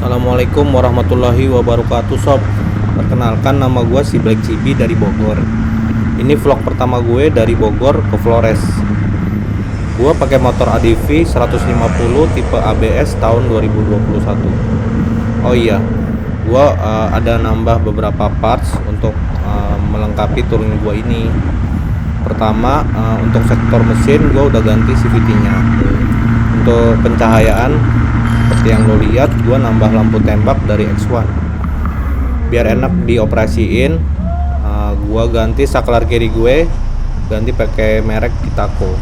Assalamualaikum warahmatullahi wabarakatuh sob. Perkenalkan, nama gue si Black Cibi dari Bogor. Ini vlog pertama gue dari Bogor ke Flores. Gue pakai motor ADV 150 tipe ABS tahun 2021. Oh iya, gue ada nambah beberapa parts untuk melengkapi touring gue ini. Pertama, untuk sektor mesin gue udah ganti CVT nya. Untuk pencahayaan, seperti yang lo lihat, gue nambah lampu tembak dari X1 biar enak dioperasiin. Gue ganti saklar kiri gue, ganti pakai merek Kitako.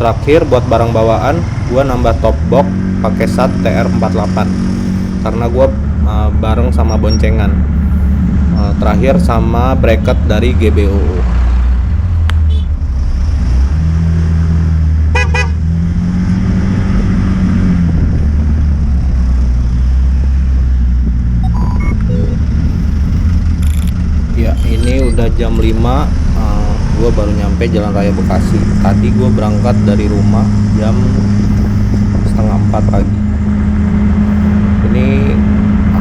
Terakhir buat barang bawaan, gue nambah top box pakai SAT TR48 karena gue bareng sama boncengan. Terakhir sama bracket dari GBOO. Ya, ini udah jam 5. Gue baru nyampe Jalan Raya Bekasi. Tadi gue berangkat dari rumah jam setengah 4 pagi. Ini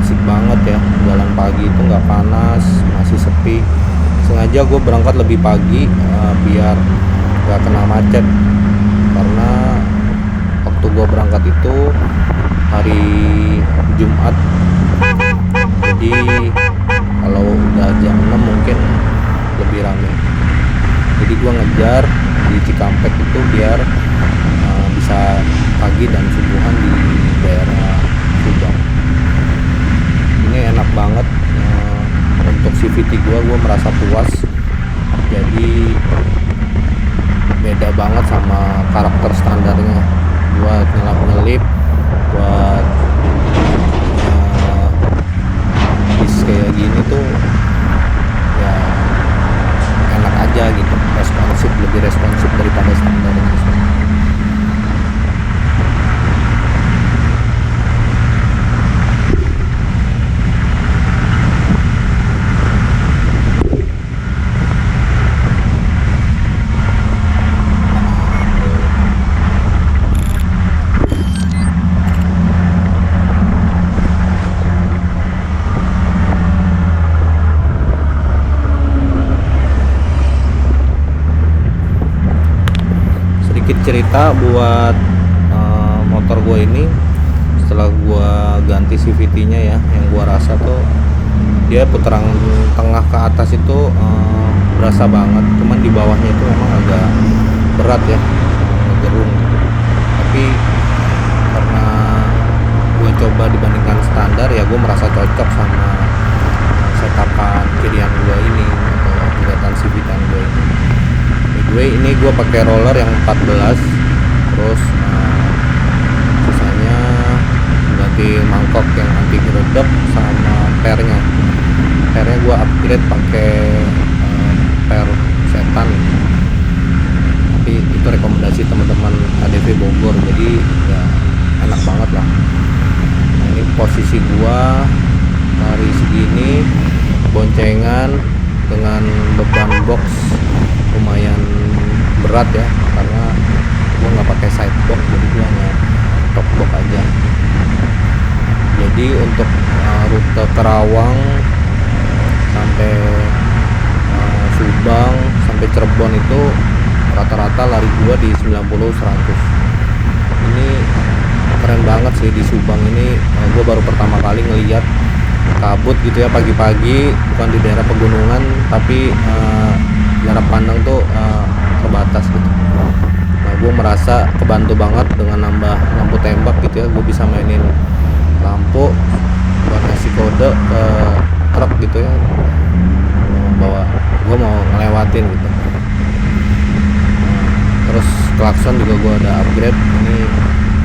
asik banget ya, jalan pagi itu nggak panas, masih sepi. Sengaja gue berangkat lebih pagi biar nggak kena macet, karena waktu gue berangkat itu hari Jumat. Jadi kalau udah jam 6 mungkin lebih rame. Jadi gua ngejar di Cikampek itu biar bisa pagi dan subuhan di daerah Subang. Ini enak banget. Untuk CVT gua merasa puas. Jadi beda banget sama karakter standarnya. Buat nyelap-nyelip, buat kayak gini tuh ya enak aja gitu, lebih responsif daripada standarnya. Sedikit cerita buat motor gue ini. Setelah gue ganti CVT nya ya, yang gue rasa tuh dia putaran tengah ke atas itu berasa banget, cuman di bawahnya itu memang agak berat ya, gerung gitu. Tapi karena gue coba dibandingkan standar ya, gue merasa cocok sama setapan kirian gue ini atau kelihatan CVT gue ini. Ini gue pakai roller yang 14, terus sisanya ganti mangkok yang anti geredek sama pernya gue upgrade pakai per setan. Tapi itu rekomendasi teman-teman ADV Bogor, jadi ya enak banget lah. Nah, ini posisi gue dari segini, boncengan dengan beban box lumayan berat ya, karena gue nggak pakai side box, jadi gue hanya top box aja. Jadi untuk rute Kerawang sampai Subang sampai Cirebon itu rata-rata lari gue di 90-100. Ini keren banget sih di Subang ini. Gue baru pertama kali ngeliat kabut gitu ya pagi-pagi, bukan di daerah pegunungan tapi jarak pandang tuh terbatas gitu. Nah, gue merasa kebantu banget dengan nambah lampu tembak gitu ya. Gue bisa mainin lampu buat ngasih kode ke truk gitu ya, bahwa gue mau ngelewatin gitu. Terus klakson juga gue ada upgrade. Ini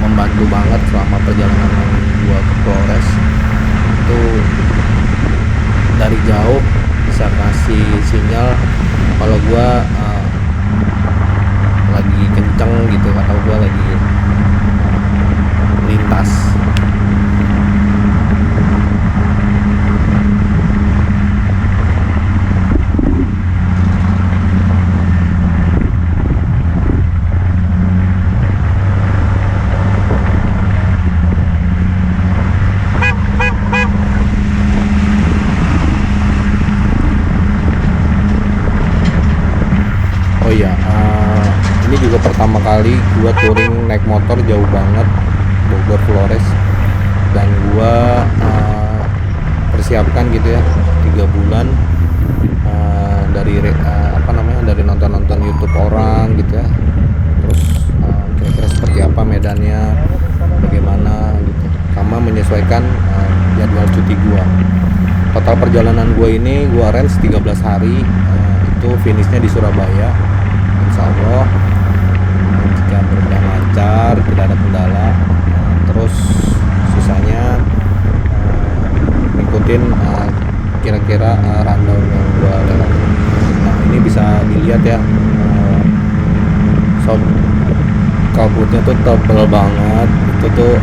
membantu banget selama perjalanan gue ke Flores. Itu dari jauh bisa kasih sinyal kalau gue lagi kenceng gitu, atau gue lagi lintas. pertama kali gua touring naik motor jauh banget, Bogor Flores, dan gua persiapkan gitu ya 3 bulan dari nonton YouTube orang gitu ya, terus kira-kira seperti apa medannya, bagaimana gitu, sama menyesuaikan jadwal cuti gua. Total perjalanan gua ini gua range 13 hari, itu finishnya di Surabaya insya Allah, jika berjalan lancar, tidak ada kendala. Terus sisanya ikutin kira-kira rundown yang gua lewati. Nah ini bisa dilihat ya, sound kabutnya tuh tebel banget. Itu tuh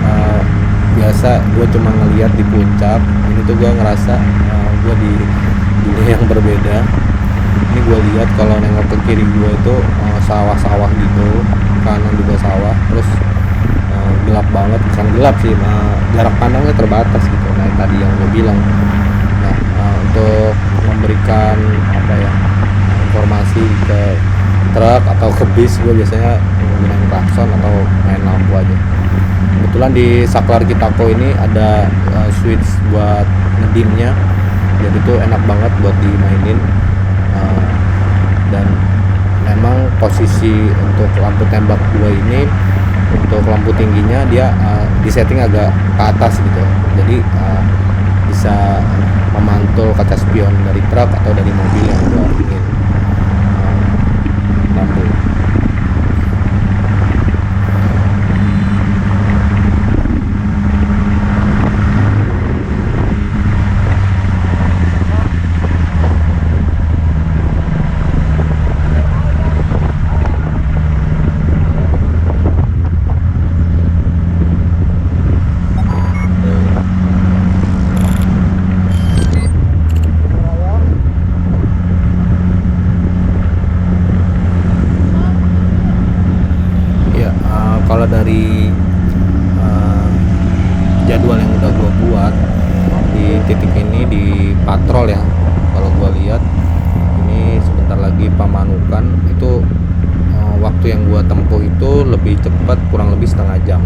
biasa gue cuma ngeliat di puncak, ini tuh gue ngerasa gue di dunia yang berbeda. Ini gue lihat kalau nengok ke kiri gue itu sawah-sawah gitu, kanan juga sawah, terus gelap banget, bukan gelap sih, jarak pandangnya terbatas gitu. Nah tadi yang gue bilang, nah untuk memberikan apa ya, informasi ke truk atau ke bis, gue biasanya menggunakan klakson atau main lampu aja. Kebetulan di Saklar Kitako ini ada switch buat ngedimnya, jadi tuh enak banget buat dimainin. Dan memang posisi untuk lampu tembak gua ini, untuk lampu tingginya dia disetting agak ke atas gitu, jadi bisa memantul kaca spion dari truk atau dari mobil yang gua ingin lampu. Kalau dari jadwal yang udah gue buat di titik ini di patrol ya, kalau gue lihat ini sebentar lagi Pamanukan, itu waktu yang gue tempuh itu lebih cepat, kurang lebih setengah jam.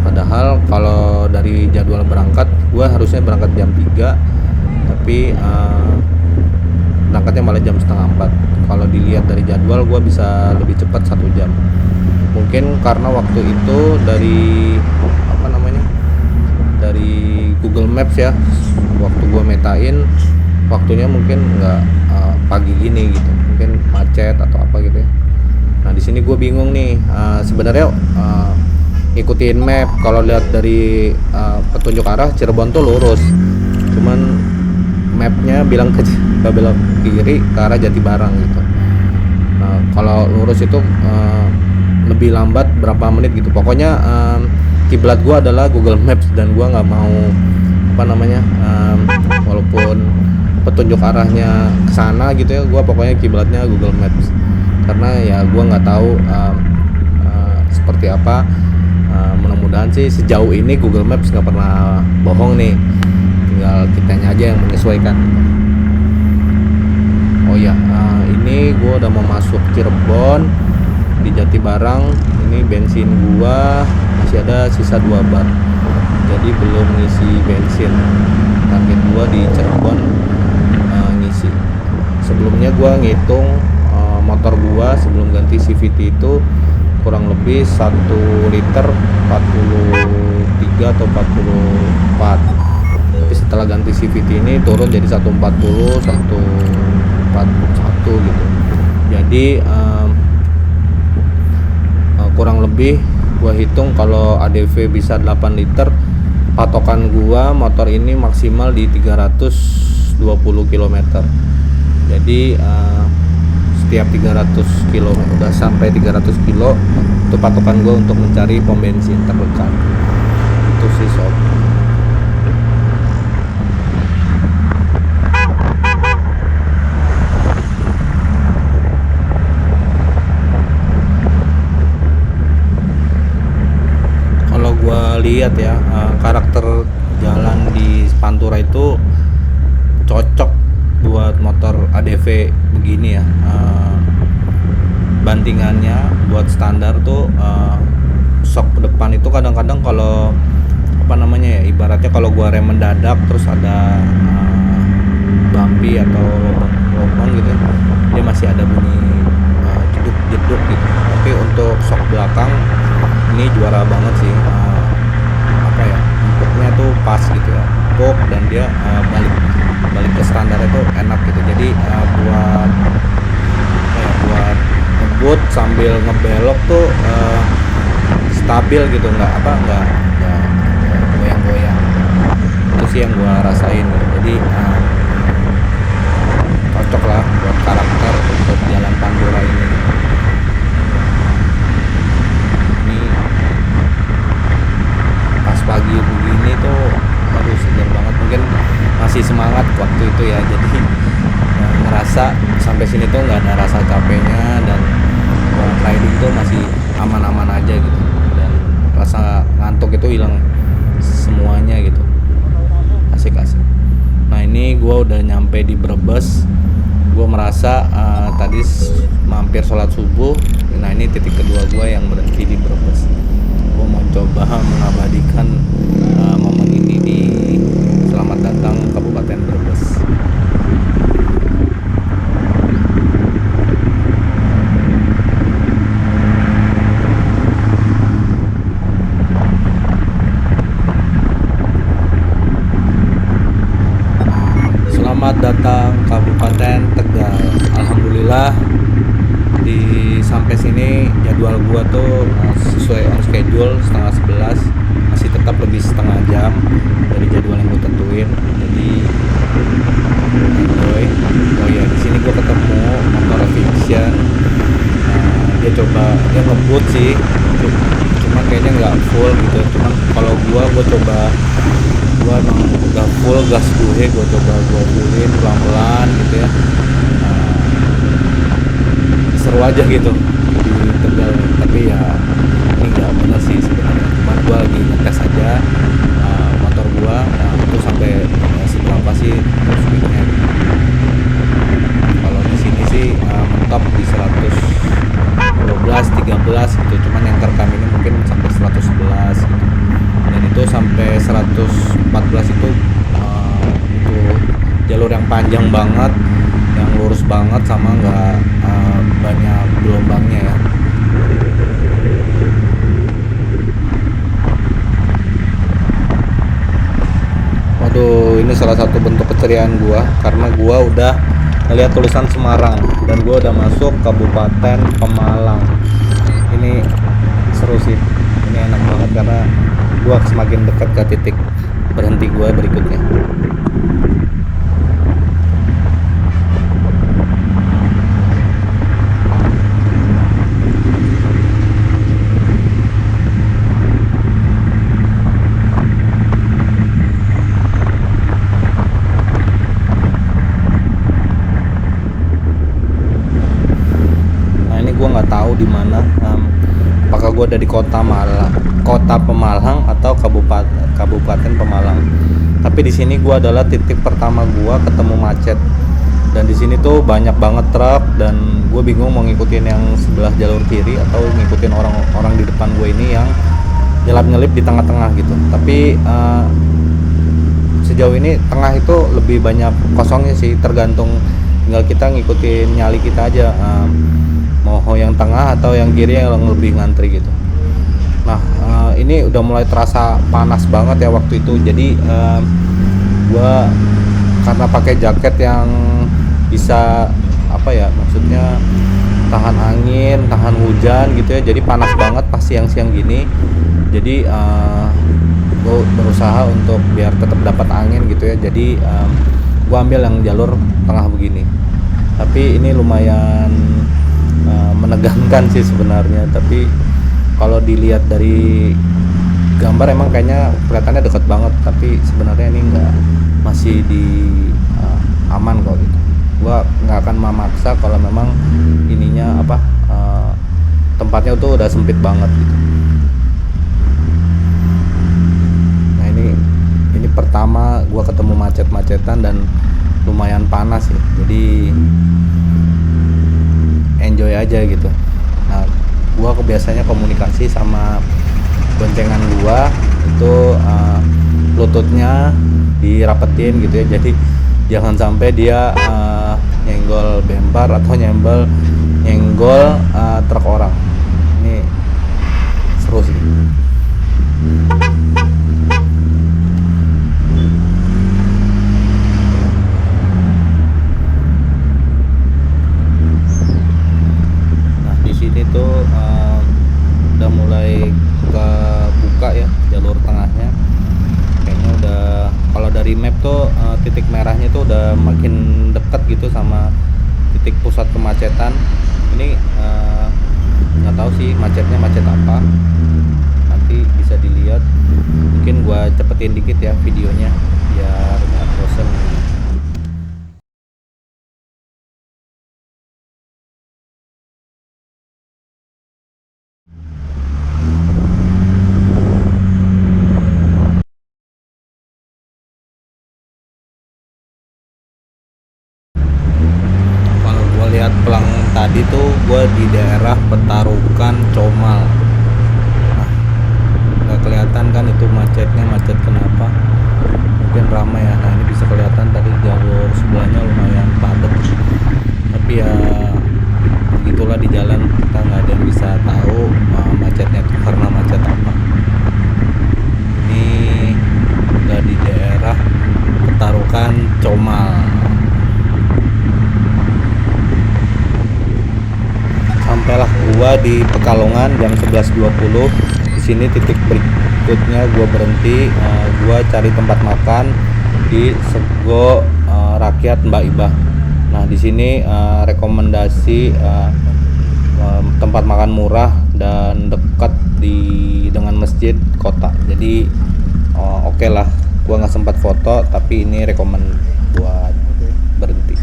Padahal kalau dari jadwal berangkat gue harusnya berangkat jam 3, tapi berangkatnya malah jam setengah 4. Kalau dilihat dari jadwal gue bisa lebih cepat 1 jam. Mungkin karena waktu itu dari dari Google Maps ya, waktu gue metain waktunya mungkin nggak pagi gini gitu, mungkin macet atau apa gitu ya. Nah di sini gue bingung nih, sebenarnya ikutin map, kalau lihat dari petunjuk arah Cirebon tuh lurus, cuman mapnya bilang ke belok kiri ke arah Jatibarang gitu. Nah kalau lurus itu lebih lambat berapa menit gitu. Pokoknya kiblat gua adalah Google Maps, dan gua nggak mau walaupun petunjuk arahnya ke sana gitu ya, gua pokoknya kiblatnya Google Maps, karena ya gua nggak tahu seperti apa. Mudah-mudahan sih sejauh ini Google Maps nggak pernah bohong nih, tinggal kitanya aja yang menyesuaikan. Oh ya, ini gua udah mau masuk Cirebon. Di Jatibarang ini bensin gua masih ada sisa 2 bar, jadi belum ngisi bensin. Target gua di Cirebon ngisi. Sebelumnya gua ngitung motor gua sebelum ganti CVT itu kurang lebih 1 liter 43 atau 44, tapi setelah ganti CVT ini turun jadi 140 141 gitu. Jadi kurang lebih gua hitung kalau ADV bisa 8 liter, patokan gua motor ini maksimal di 320 km. Jadi setiap 300 km udah sampai 300 kilo itu patokan gua untuk mencari pom bensin terdekat. Itu sih sob. Lihat ya, karakter jalan di Pantura itu cocok buat motor ADV begini ya. perbandingannya buat standar tuh shock depan itu kadang-kadang kalau apa namanya ya, ibaratnya kalau gua rem mendadak terus ada bumpy atau lubang gitu, dia masih ada bunyi jeduk-jeduk gitu. Tapi untuk shock belakang ini juara banget sih, apa ya, empuknya tuh pas gitu ya, empuk, dan dia balik ke standar itu enak gitu. Jadi buat buat ngebut sambil ngebelok tuh stabil gitu, nggak goyang-goyang. Itu sih yang gua rasain gitu. Jadi cocok lah buat karakter untuk jalan Pandora ini. Ini pas pagi begini tuh aduh segar banget, mungkin masih semangat waktu itu ya, jadi ngerasa sampai sini tuh nggak ada rasa capeknya, dan buat riding tuh masih aman-aman aja gitu, dan rasa ngantuk itu hilang semuanya gitu. Asik-asik. Nah ini gue udah nyampe di Brebes. Gue merasa tadi mampir sholat subuh. Nah ini titik kedua gue yang berhenti di Brebes. Gue mau coba mengabadikan momen ini di Selamat Datang Kabupaten Brebes. Selamat datang Kabupaten Tegal. Alhamdulillah sampai sini jadwal gua tuh sesuai on schedule, 10:30, masih tetap lebih setengah jam dari jadwal yang gua tentuin. Jadi enjoy. Oh ya, di sini gua ketemu motor Fiction. Dia ngebut sih, cuman kayaknya nggak full gitu. Cuman kalau gua coba, gua emang udah full gas gua coba fullin pelan-pelan gitu ya. Seru aja gitu di Tegal, tapi ya ini nggak bener sih sebenarnya, cuman gua lagi ngetes aja motor gua. Nah itu sampai seberapa sih speednya gitu. Kalau di sini sih mentok di 112, 13 gitu, cuman yang terekam ini mungkin sampai 111 gitu. Dan itu sampai 114 itu jalur yang panjang banget, yang lurus banget, sama nggak banyak gelombangnya ya. Waduh, ini salah satu bentuk keceriaan gua karena gua udah ngeliat tulisan Semarang dan gua udah masuk Kabupaten Pemalang. Ini seru sih, ini enak banget karena gua semakin dekat ke titik berhenti gua berikutnya. Gue nggak tahu di mana, apakah gue ada di kota Pemalang atau Kabupaten Pemalang. Tapi di sini gue adalah titik pertama gue ketemu macet, dan di sini tuh banyak banget truk, dan gue bingung mau ngikutin yang sebelah jalur kiri atau ngikutin orang di depan gue ini yang nyelip di tengah-tengah gitu. Tapi sejauh ini tengah itu lebih banyak kosongnya sih, tergantung tinggal kita ngikutin nyali kita aja, mau yang tengah atau yang kiri yang lebih ngantri gitu. Nah ini udah mulai terasa panas banget ya waktu itu. Jadi gua karena pakai jaket yang bisa apa ya, maksudnya tahan angin, tahan hujan gitu ya, jadi panas banget pas siang-siang gini. Jadi gue berusaha untuk biar tetap dapat angin gitu ya. Jadi gue ambil yang jalur tengah begini. Tapi ini lumayan menegangkan sih sebenarnya. Tapi kalau dilihat dari gambar emang kayaknya kelihatannya dekat banget, tapi sebenarnya ini masih di aman kok gitu. Gue nggak akan memaksa kalau memang ininya tempatnya tuh udah sempit banget gitu. Nah ini pertama gue ketemu macet-macetan dan lumayan panas ya, jadi enjoy aja gitu. gua biasanya komunikasi sama boncengan gua itu lututnya dirapetin gitu ya, jadi jangan sampai dia nyenggol bemper atau nyenggol truk orang. Ini seru sih. Nah di sini tuh udah mulai kebuka ya jalur tengahnya. Kayaknya udah, kalau dari map tuh titik merahnya tuh udah makin dekat gitu sama titik pusat kemacetan. Ini nggak tahu sih macetnya macet apa, nanti bisa dilihat. Mungkin gua cepetin dikit ya videonya biar nggak bosen. Kalau gua lihat pelang tadi tuh gua di daerah Petarukan Comal. Nah, nggak kelihatan kan itu macetnya, macet kenapa? Mungkin ramai ya. Nah ini bisa kelihatan tadi jalur sebelahnya lumayan padat, tapi ya begitulah di jalan, kita nggak ada yang bisa tahu macetnya itu karena macet apa. Ini udah di daerah Petarukan Comal. Sampailah gua di Pekalongan jam 11.20. Di sini titik berikutnya gua berhenti, gua cari tempat makan di Sego Rakyat Mbak Ibah. Nah di sini rekomendasi tempat makan murah dan dekat dengan masjid kota. Jadi oke lah, gua nggak sempat foto, tapi ini rekomen buat berhenti.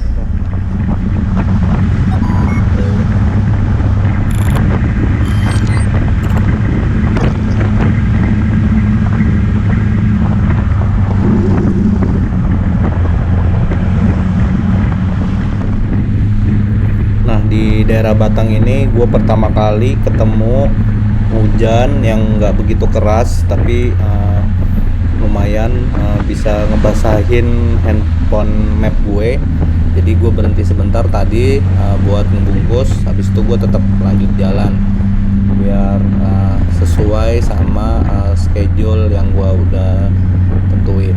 Di daerah Batang ini gue pertama kali ketemu hujan yang nggak begitu keras, tapi lumayan bisa ngebasahin handphone map gue. Jadi gue berhenti sebentar tadi buat ngebungkus, habis itu gue tetap lanjut jalan biar sesuai sama schedule yang gue udah tentuin.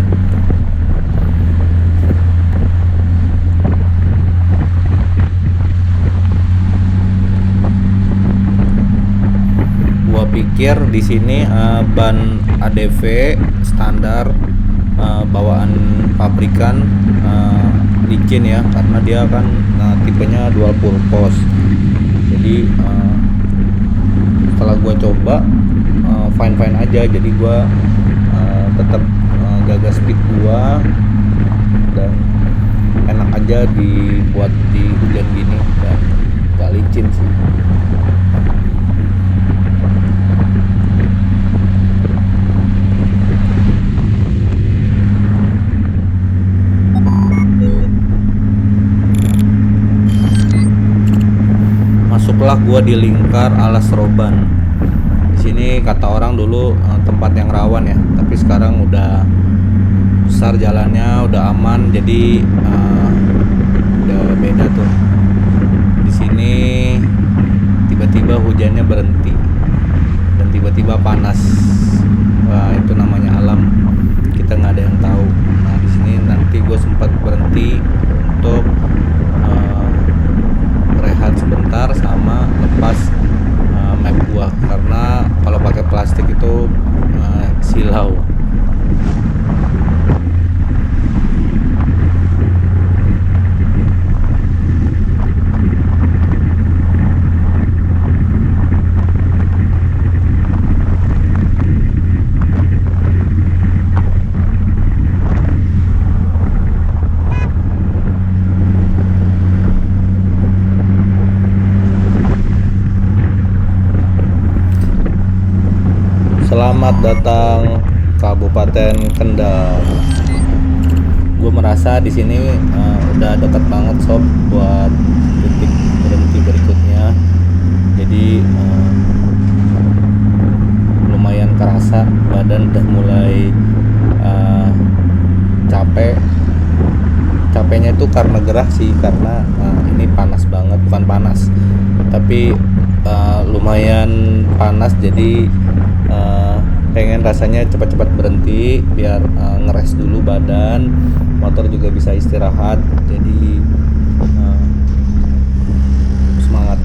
Pikir di sini ban ADV standar bawaan pabrikan licin ya, karena dia kan tipenya dual purpose. Jadi setelah gua coba fine aja, jadi gua tetap jaga speed gua dan enak aja dibuat di hujan gini dan gak licin sih. Masuklah gua di lingkar Alas Roban. Di sini kata orang dulu tempat yang rawan ya, tapi sekarang udah besar jalannya, udah aman, jadi udah beda tuh. Di sini tiba-tiba hujannya berhenti dan tiba-tiba panas. Wah, itu namanya alam, kita nggak ada yang tahu. Nah di sini nanti gue sempat berhenti untuk rehat sebentar sama lepas map gua, karena kalau pakai plastik itu silau. Selamat datang Kabupaten Kendal. Gue merasa di sini udah dekat banget sob buat titik berhenti berikutnya. Jadi kerasa badan udah mulai capeknya itu karena gerah sih, karena ini panas banget, bukan panas tapi lumayan panas, jadi pengen rasanya cepat-cepat berhenti biar ngeres dulu badan, motor juga bisa istirahat, jadi semangat.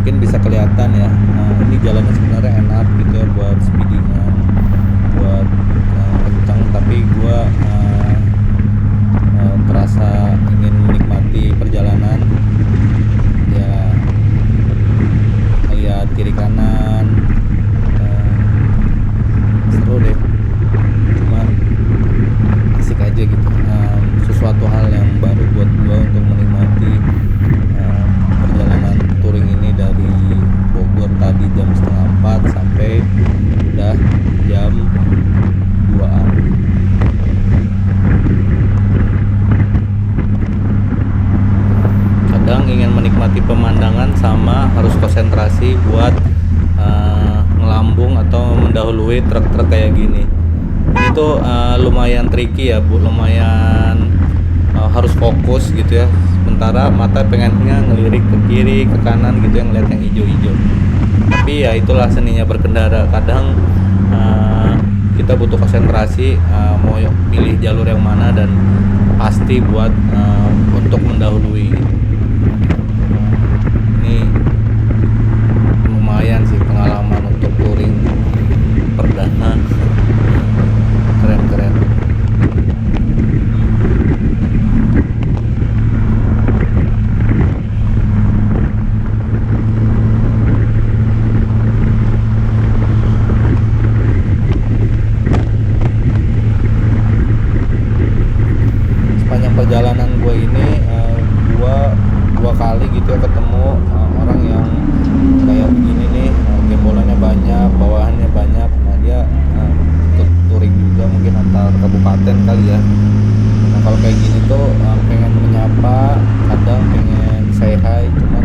Mungkin bisa kelihatan ya, ini jalannya sebenarnya enak gitu ya buat speedingan, buat kencang, tapi gua terasa ingin menikmati perjalanan ya, melihat kiri kanan, seru deh, cuman asik aja gitu, sesuatu hal yang baru buat gua untuk menikmati perjalanan touring ini dari Bogor tadi jam 3:30 sampai udah jam 2-an. Kadang ingin menikmati pemandangan sama harus konsentrasi buat ngelambung atau mendahului truk-truk kayak gini. Ini tuh lumayan tricky ya Bu, lumayan harus fokus gitu ya. Sementara mata pengennya ngelirik ke kiri, ke kanan gitu, yang ngeliat yang hijau-hijau. Tapi ya itulah seninya berkendara. Kadang kita butuh konsentrasi, mau pilih jalur yang mana dan pasti buat untuk mendahului gitu. Ini lumayan sih pengalaman untuk touring perdana, keren-keren. Sepanjang perjalanan gue ini gue dua kali gitu ya ketemu orang yang kayak begini nih, gembolannya banyak, bawahannya banyak. Nah dia ikut touring juga, mungkin antar kabupaten kali ya. Nah kalau kayak gini tuh pengen menyapa, kadang pengen say hi, cuman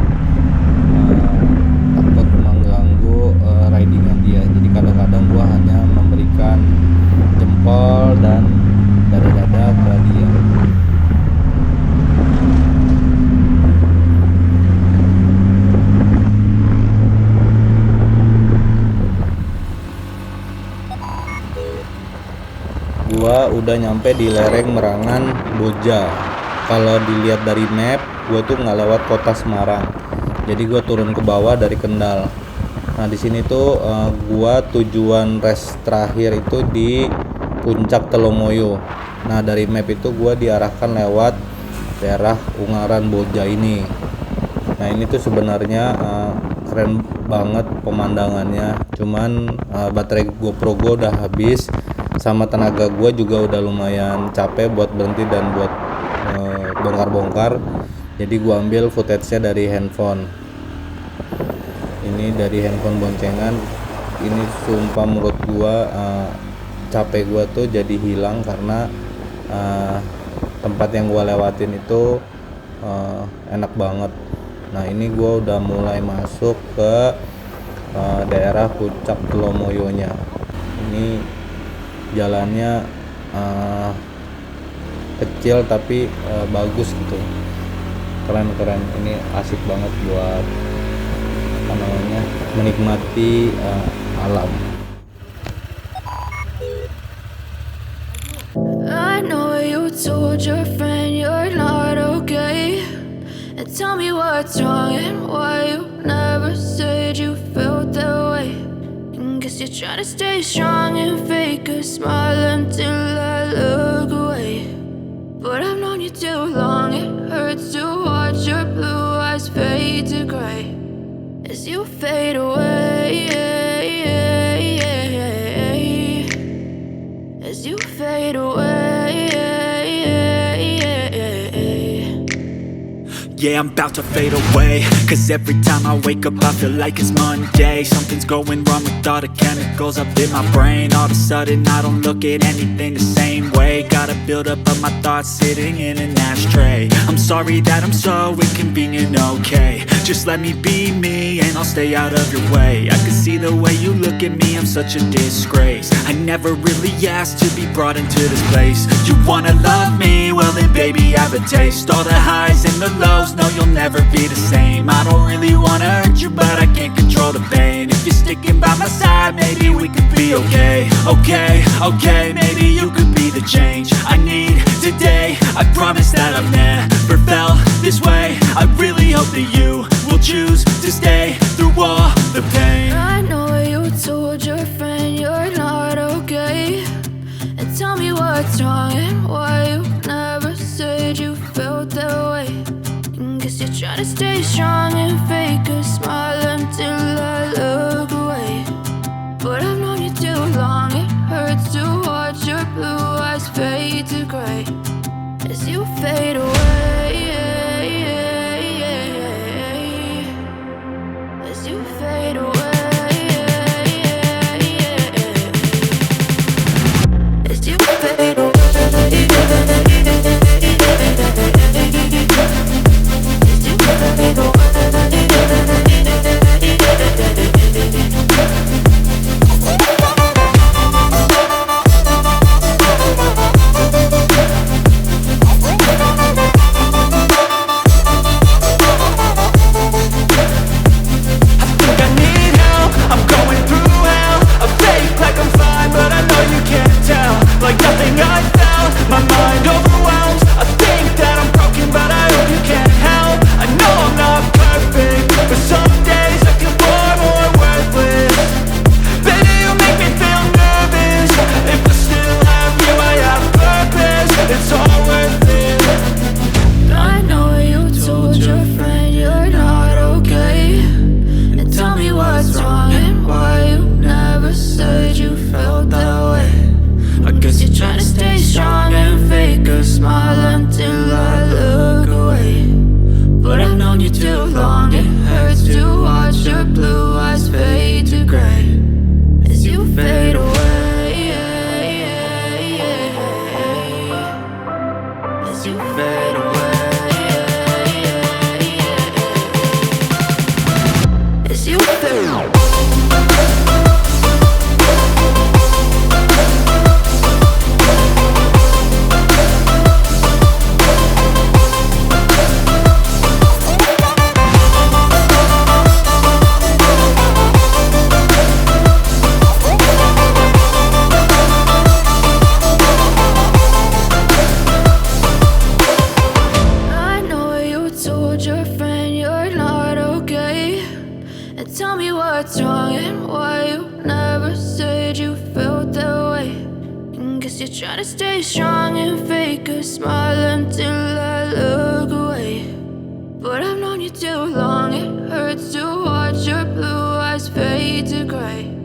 takut mengganggu ridingan dia. Jadi kadang-kadang gua hanya memberikan jempol dan dada-dada ke dia. Gua udah nyampe di lereng Merangan Boja. Kalau dilihat dari map, gua tuh nggak lewat kota Semarang. Jadi gua turun ke bawah dari Kendal. Nah di sini tuh gua tujuan rest terakhir itu di Puncak Telomoyo. Nah dari map itu gua diarahkan lewat daerah Ungaran Boja ini. Nah ini tuh sebenarnya keren banget pemandangannya. Cuman baterai GoPro gua udah habis, sama tenaga gue juga udah lumayan capek buat berhenti dan buat bongkar-bongkar. Jadi gue ambil footage-nya dari handphone. Ini dari handphone boncengan. Ini sumpah menurut gue capek gue tuh jadi hilang karena tempat yang gue lewatin itu enak banget. Nah ini gue udah mulai masuk ke daerah Puncak Telomoyonya. Ini jalannya kecil tapi bagus gitu, keren-keren. Ini asik banget buat apa namanya, menikmati alam. I know you told your friend you're not okay, and tell me what's wrong and why you never said you felt that way. Guess you're trying to stay strong and fake a smile until I look away. But I've known you too long, it hurts to watch your blue eyes fade to gray as you fade away, as you fade away. Yeah, I'm about to fade away, cause every time I wake up I feel like it's Monday. Something's going wrong with all the chemicals up in my brain. All of a sudden I don't look at anything the same way. day. Got a buildup of my thoughts sitting in an ashtray. I'm sorry that I'm so inconvenient, okay. Just let me be me and I'll stay out of your way. I can see the way you look at me, I'm such a disgrace. I never really asked to be brought into this place. You wanna love me? Well then baby I have a taste. All the highs and the lows, no you'll never be the same. I don't really wanna hurt you but I can't control the pain. If you're sticking by my side, maybe we could be okay. Okay, maybe you could be the change I need today. I promise that I've never felt this way. I really hope that you will choose to stay through all the pain. I know you told your friend you're not okay, and tell me what's wrong and why you never said you felt that way. And guess you're trying to stay strong and fake a smile until I look away. But I've known you too long, it hurts to watch your blue eyes fade to gray as you fade away. As you fade away. As you fade away. As you fade away. Like nothing I felt, my mind overwhelms. I think that I'm broken, but I hope you can't help. I know I'm not perfect, but some days I feel far more worthless. Baby, you make me feel nervous. If I still have you, I have purpose. It's all worth it. I know you told your friend you're not okay, and tell me what's wrong and why you never said you felt that way. I guess you're trying to stay strong and fake a smile until I look away. But I've known you too long, it hurts to watch your blue eyes fade to gray as you fade away. As you fade away. As you fade away. Your friend you're not okay, and tell me what's wrong and why you never said you felt that way. And guess you're trying to stay strong and fake a smile until I look away. But I've known you too long, it hurts to watch your blue eyes fade to gray